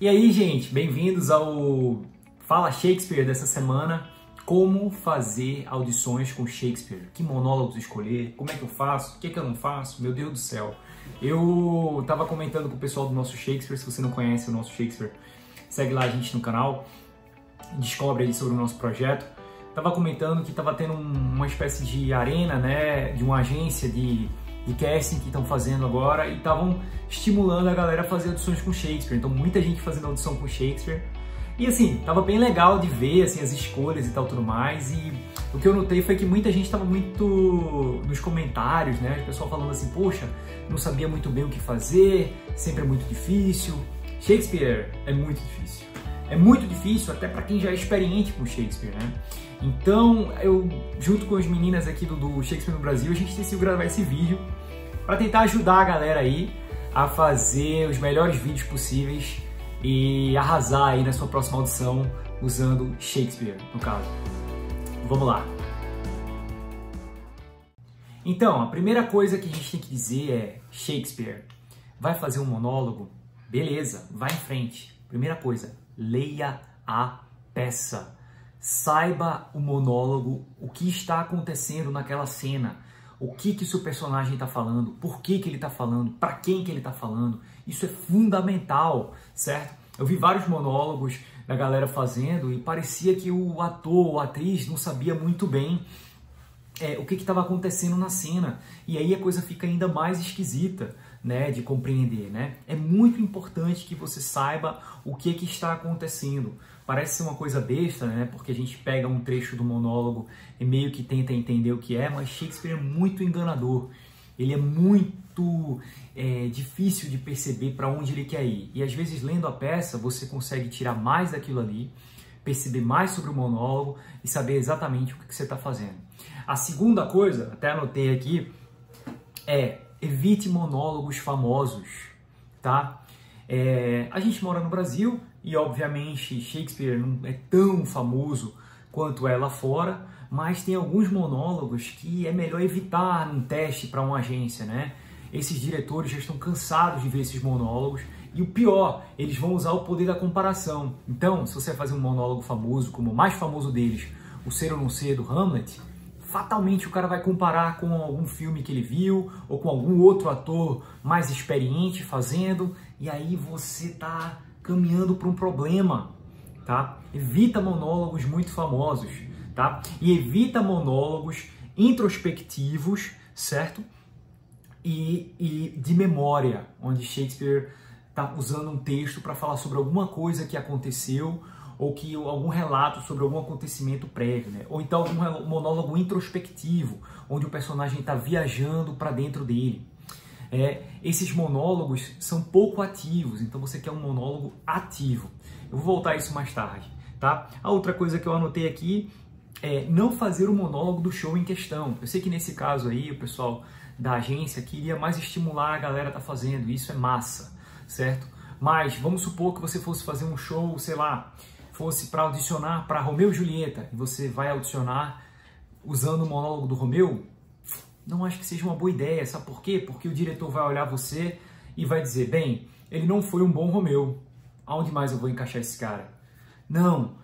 E aí, gente, bem-vindos ao Fala Shakespeare dessa semana. Como fazer audições com Shakespeare? Que monólogos escolher? Como é que eu faço? O que é que eu não faço? Meu Deus do céu. Eu tava comentando com o pessoal do nosso Shakespeare. Se você não conhece o nosso Shakespeare, segue lá a gente no canal, descobre aí sobre o nosso projeto. Tava comentando que tava tendo uma espécie de arena, né, de uma agência de casting que estão fazendo agora e estavam estimulando a galera a fazer audições com Shakespeare. Então muita gente fazendo audição com Shakespeare. E assim, tava bem legal de ver assim, as escolhas e tal, tudo mais. E o que eu notei foi que muita gente tava muito nos comentários, né? O pessoal falando assim, poxa, não sabia muito bem o que fazer, sempre é muito difícil. Shakespeare é muito difícil. É muito difícil até para quem já é experiente com Shakespeare, né? Então, eu, junto com as meninas aqui do Shakespeare no Brasil, a gente decidiu gravar esse vídeo para tentar ajudar a galera aí a fazer os melhores vídeos possíveis e arrasar aí na sua próxima audição usando Shakespeare, no caso. Vamos lá! Então, a primeira coisa que a gente tem que dizer é: Shakespeare vai fazer um monólogo? Beleza, vai em frente. Primeira coisa, leia a peça. Saiba o monólogo, o que está acontecendo naquela cena, o que o seu personagem está falando, por que ele está falando, para quem que ele está falando. Isso é fundamental, certo? Eu vi vários monólogos da galera fazendo e parecia que o ator ou a atriz não sabia muito bem o que estava acontecendo na cena. E aí a coisa fica ainda mais esquisita, né, de compreender, né? É muito importante que você saiba o que está acontecendo. Parece ser uma coisa besta, né? Porque a gente pega um trecho do monólogo e meio que tenta entender o que é, mas Shakespeare é muito enganador. Ele é muito difícil de perceber para onde ele quer ir. E às vezes, lendo a peça, você consegue tirar mais daquilo ali, perceber mais sobre o monólogo e saber exatamente o que você está fazendo. A segunda coisa, até anotei aqui, é: evite monólogos famosos, tá? A gente mora no Brasil e, obviamente, Shakespeare não é tão famoso quanto é lá fora, mas tem alguns monólogos que é melhor evitar num teste para uma agência, né? Esses diretores já estão cansados de ver esses monólogos e o pior, eles vão usar o poder da comparação. Então, se você fazer um monólogo famoso, como o mais famoso deles, O Ser ou Não Ser, do Hamlet, fatalmente o cara vai comparar com algum filme que ele viu ou com algum outro ator mais experiente fazendo, e aí você tá caminhando para um problema, tá? Evita monólogos muito famosos, tá? E evita monólogos introspectivos, certo? E de memória, onde Shakespeare tá usando um texto para falar sobre alguma coisa que aconteceu ou que algum relato sobre algum acontecimento prévio, né? Ou então algum monólogo introspectivo, onde o personagem está viajando para dentro dele. Esses monólogos são pouco ativos, então você quer um monólogo ativo. Eu vou voltar a isso mais tarde, tá? A outra coisa que eu anotei aqui é não fazer o monólogo do show em questão. Eu sei que nesse caso aí o pessoal da agência queria mais estimular a galera a tá fazendo, isso é massa, certo? Mas vamos supor que você fosse fazer um show, sei lá, fosse para audicionar para Romeu e Julieta, e você vai audicionar usando o monólogo do Romeu, não acho que seja uma boa ideia. Sabe por quê? Porque o diretor vai olhar você e vai dizer: bem, ele não foi um bom Romeu, aonde mais eu vou encaixar esse cara? Não,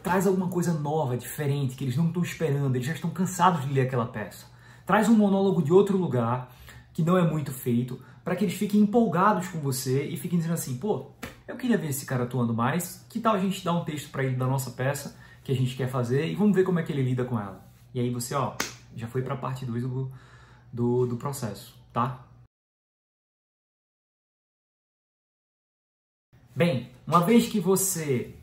traz alguma coisa nova, diferente, que eles não estão esperando, eles já estão cansados de ler aquela peça. Traz um monólogo de outro lugar, que não é muito feito, para que eles fiquem empolgados com você e fiquem dizendo assim: pô, eu queria ver esse cara atuando mais, que tal a gente dar um texto para ele da nossa peça, que a gente quer fazer, e vamos ver como é que ele lida com ela. E aí você, ó, já foi para a parte 2 do processo, tá? Bem, uma vez que você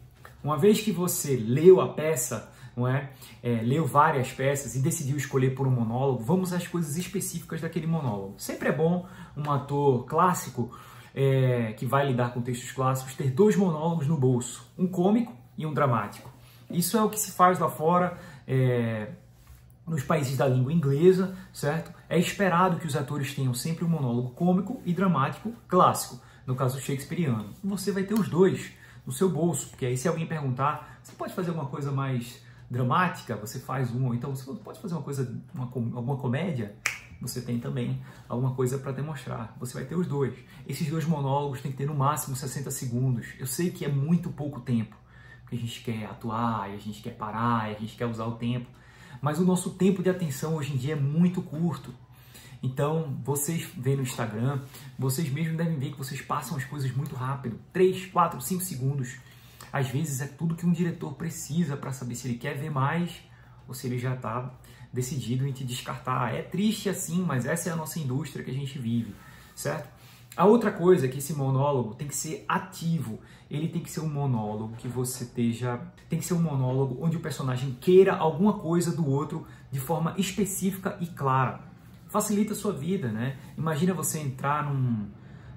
leu a peça, não é? Leu várias peças e decidiu escolher por um monólogo, vamos às coisas específicas daquele monólogo. Sempre é bom um ator clássico que vai lidar com textos clássicos ter dois monólogos no bolso, um cômico e um dramático. Isso é o que se faz lá fora, nos países da língua inglesa, certo? É esperado que os atores tenham sempre um monólogo cômico e dramático clássico, no caso shakespeariano. Você vai ter os dois no seu bolso, porque aí se alguém perguntar, você pode fazer alguma coisa mais dramática, você faz um, ou então você pode fazer uma coisa, alguma comédia, você tem também alguma coisa para demonstrar. Você vai ter os dois. Esses 2 monólogos tem que ter no máximo 60 segundos. Eu sei que é muito pouco tempo, porque a gente quer atuar, e a gente quer parar, e a gente quer usar o tempo. Mas o nosso tempo de atenção hoje em dia é muito curto. Então, vocês veem no Instagram, vocês mesmos devem ver que vocês passam as coisas muito rápido. 3, 4, 5 segundos. Às vezes é tudo que um diretor precisa para saber se ele quer ver mais ou se ele já está decidido em te descartar. É triste assim, mas essa é a nossa indústria que a gente vive, certo? A outra coisa é que esse monólogo tem que ser ativo. Ele tem que ser um monólogo que você esteja... Tem que ser um monólogo onde o personagem queira alguma coisa do outro de forma específica e clara. Facilita a sua vida, né? Imagina você entrar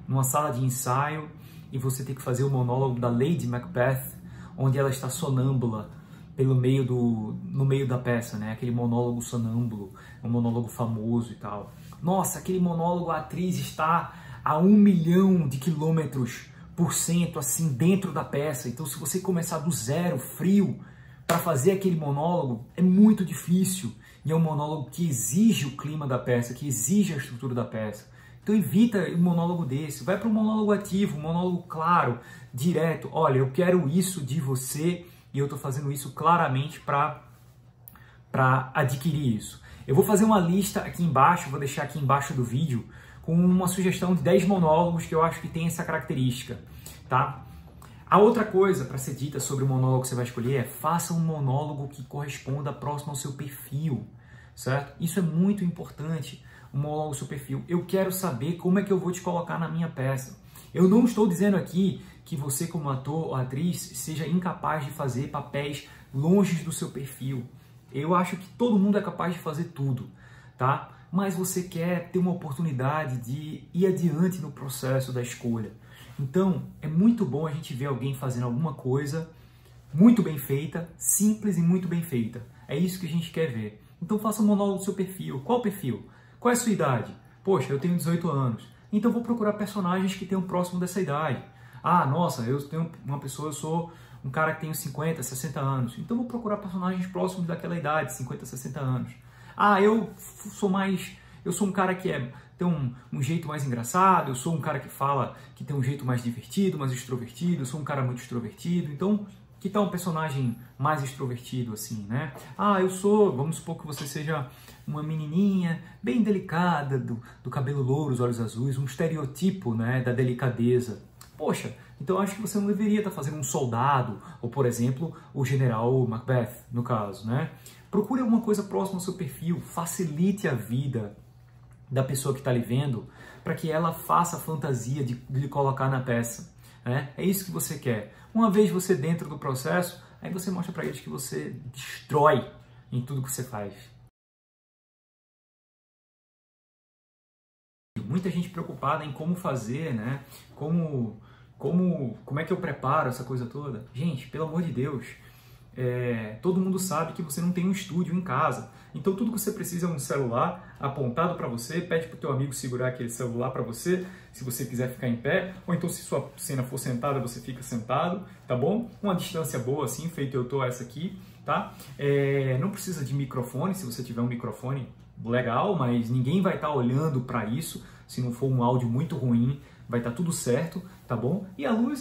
numa sala de ensaio e você ter que fazer o monólogo da Lady Macbeth, onde ela está sonâmbula no meio da peça, né? Aquele monólogo sonâmbulo, um monólogo famoso e tal. Nossa, aquele monólogo, a atriz está a 1 milhão de quilômetros por cento, assim, dentro da peça. Então, se você começar do zero, frio, para fazer aquele monólogo, é muito difícil. E é um monólogo que exige o clima da peça, que exige a estrutura da peça. Então, evita um monólogo desse. Vai para um monólogo ativo, um monólogo claro, direto. Olha, eu quero isso de você e eu estou fazendo isso claramente para adquirir isso. Eu vou fazer uma lista aqui embaixo, vou deixar aqui embaixo do vídeo, com uma sugestão de 10 monólogos que eu acho que tem essa característica, tá? A outra coisa para ser dita sobre o monólogo que você vai escolher é: faça um monólogo que corresponda próximo ao seu perfil, certo? Isso é muito importante, um monólogo ao seu perfil. Eu quero saber como é que eu vou te colocar na minha peça. Eu não estou dizendo aqui que você, como ator ou atriz, seja incapaz de fazer papéis longe do seu perfil. Eu acho que todo mundo é capaz de fazer tudo, tá? Mas você quer ter uma oportunidade de ir adiante no processo da escolha. Então, é muito bom a gente ver alguém fazendo alguma coisa muito bem feita, simples e muito bem feita. É isso que a gente quer ver. Então, faça um monólogo do seu perfil. Qual perfil? Qual é a sua idade? Poxa, eu tenho 18 anos. Então, vou procurar personagens que tenham próximo dessa idade. Ah, nossa, eu tenho uma pessoa, eu sou um cara que tem 50, 60 anos. Então, vou procurar personagens próximos daquela idade, 50, 60 anos. Ah, eu sou um cara que tem um jeito mais engraçado, eu sou um cara que fala que tem um jeito mais divertido, mais extrovertido, eu sou um cara muito extrovertido. Então, que tal um personagem mais extrovertido assim, né? Ah, vamos supor que você seja uma menininha bem delicada, do cabelo louro, os olhos azuis, um estereotipo, né, da delicadeza. Poxa, então eu acho que você não deveria estar fazendo um soldado, ou por exemplo, o general Macbeth, no caso, né? Procure alguma coisa próxima ao seu perfil, facilite a vida da pessoa que está lhe vendo, para que ela faça a fantasia de lhe colocar na peça, né? É isso que você quer. Uma vez você dentro do processo, aí você mostra para eles que você destrói em tudo que você faz. Muita gente preocupada em como fazer, né? Como é que eu preparo essa coisa toda? Gente, pelo amor de Deus, todo mundo sabe que você não tem um estúdio em casa. Então tudo que você precisa é um celular apontado para você, pede para o teu amigo segurar aquele celular para você, se você quiser ficar em pé, ou então se sua cena for sentada, você fica sentado, tá bom? Uma distância boa assim, feito eu tô essa aqui, tá? Não precisa de microfone, se você tiver um microfone legal, mas ninguém vai estar olhando para isso, se não for um áudio muito ruim, vai estar tudo certo, tá bom? E a luz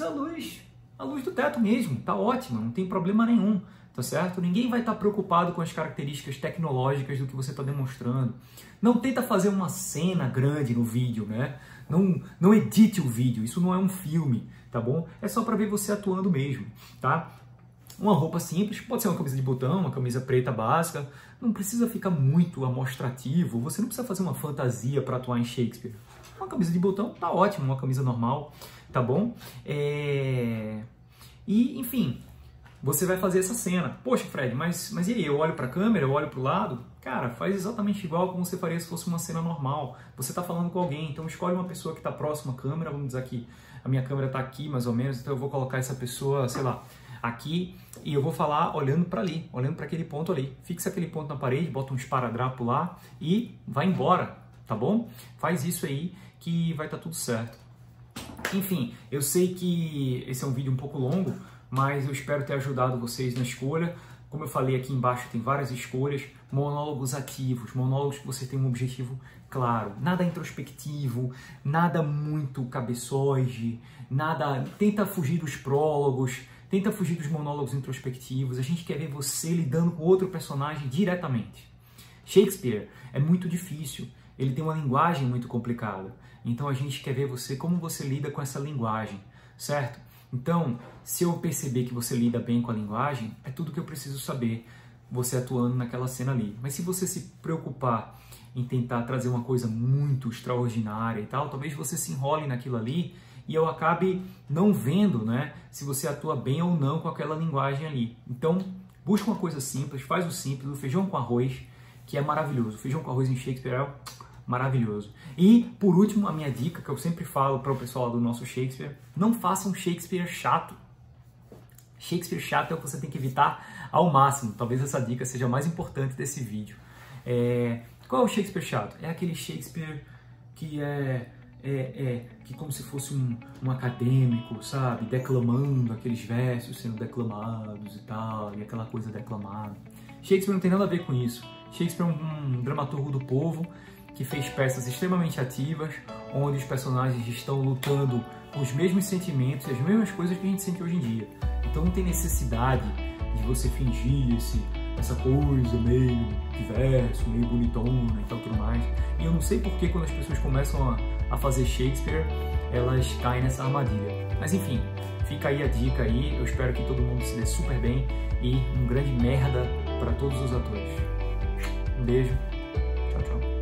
do teto mesmo, tá ótima, não tem problema nenhum, tá certo? Ninguém vai estar preocupado com as características tecnológicas do que você está demonstrando. Não tenta fazer uma cena grande no vídeo, né? Não edite o vídeo, isso não é um filme, tá bom? É só para ver você atuando mesmo, tá? Uma roupa simples, pode ser uma camisa de botão, uma camisa preta básica, não precisa ficar muito amostrativo, você não precisa fazer uma fantasia para atuar em Shakespeare. Uma camisa de botão tá ótimo, uma camisa normal, tá bom? E, enfim, você vai fazer essa cena. Poxa, Fred, mas e aí? Eu olho para a câmera, eu olho para o lado? Cara, faz exatamente igual como você faria se fosse uma cena normal. Você está falando com alguém, então escolhe uma pessoa que está próxima à câmera, vamos dizer aqui, a minha câmera está aqui mais ou menos, então eu vou colocar essa pessoa, sei lá, aqui, e eu vou falar olhando para ali, olhando para aquele ponto ali. Fixa aquele ponto na parede, bota um esparadrapo lá e vai embora, tá bom? Faz isso aí que vai estar tudo certo. Enfim, eu sei que esse é um vídeo um pouco longo, mas eu espero ter ajudado vocês na escolha. Como eu falei aqui embaixo, tem várias escolhas. Monólogos ativos, monólogos que você tem um objetivo claro. Nada introspectivo, nada muito cabeçoide, nada... Tenta fugir dos prólogos, tenta fugir dos monólogos introspectivos. A gente quer ver você lidando com outro personagem diretamente. Shakespeare é muito difícil, ele tem uma linguagem muito complicada. Então a gente quer ver você, como você lida com essa linguagem, certo? Então, se eu perceber que você lida bem com a linguagem, é tudo que eu preciso saber, você atuando naquela cena ali. Mas se você se preocupar em tentar trazer uma coisa muito extraordinária e tal, talvez você se enrole naquilo ali e eu acabe não vendo, né, se você atua bem ou não com aquela linguagem ali. Então, busca uma coisa simples, faz o simples, o feijão com arroz, que é maravilhoso. O feijão com arroz em Shakespeare é maravilhoso. E, por último, a minha dica, que eu sempre falo para o pessoal do nosso Shakespeare, não faça um Shakespeare chato. Shakespeare chato é o que você tem que evitar ao máximo. Talvez essa dica seja a mais importante desse vídeo. Qual é o Shakespeare chato? É aquele Shakespeare que que como se fosse um acadêmico, sabe? Declamando aqueles versos sendo declamados e tal, e aquela coisa declamada. Shakespeare não tem nada a ver com isso. Shakespeare é um dramaturgo do povo que fez peças extremamente ativas, onde os personagens estão lutando com os mesmos sentimentos e as mesmas coisas que a gente sente hoje em dia. Então não tem necessidade de você fingir essa coisa meio diverso, meio bonitona e tal, tudo mais. E eu não sei porque quando as pessoas começam a fazer Shakespeare, elas caem nessa armadilha. Mas enfim, fica aí a dica aí, eu espero que todo mundo se dê super bem e um grande merda para todos os atores. Um beijo, tchau, tchau.